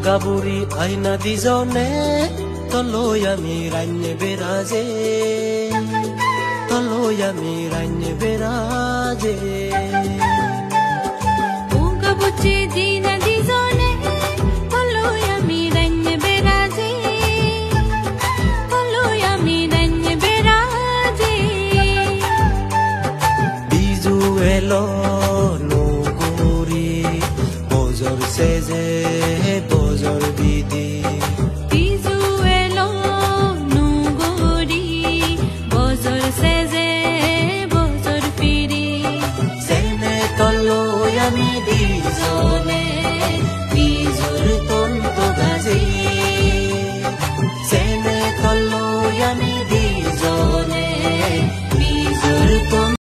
গাবুরি আইনা দিজনে তলৈ আমি রাইনে বেরাজে তলৈ আমি রাইনে বেরাজে ও গাবুচি দিনা দিজনে তলৈ আমি রাইনে বেরাজে তলৈ আমি রাইনে বেরাজে বিজু এলো